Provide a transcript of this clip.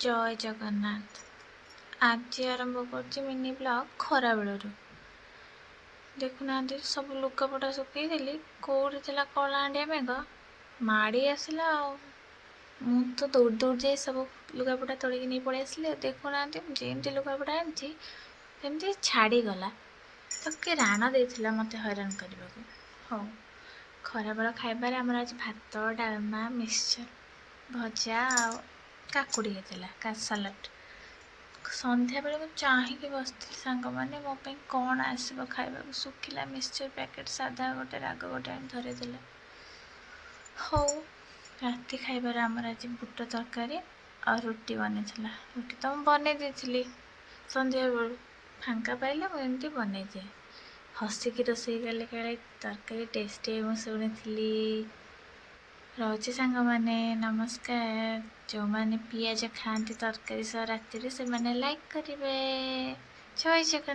जय जगन्नाथ। आज आरंभ कर मिनी ब्लॉग खरा बेलू देखुना सब लुगापटा सुखी कौड़ी थी कलाहांडिया मेघ माड़ी आसला मु तो दौड़ दौड़ जाए सब लुगापटा तोड़िकी नहीं पलि आसली। देखुना जमी लुगापटा आमती छाड़गला तो किए राण देता मत हैरान करने को। हाँ खरा बेल खाइबार आमर आज भात डालमा मिक्सचर भजा आ काकुड़ी होता सालाड। संध्या बेले मुझे चाहिए बसती सांग मैंने मो कौन आसो खाइबा सुखिला मिक्सचर पैकेट साधा गोटे राग गोटे धरदे। हौ राति खाइबार आमर आज बुट तरकारी और रुटी बनी रुटी तो मुझे बनई संध्या बेलू फांका पाइले मुझे बनई दिए हसिकी रोसे कले काले तरकारी टेस्टी मुझे रोचे सांग माने नमस्कार। जो माने पियाज खाती तरकारी सह राति से माने लाइक करेंगे। जय जगन्नाथ।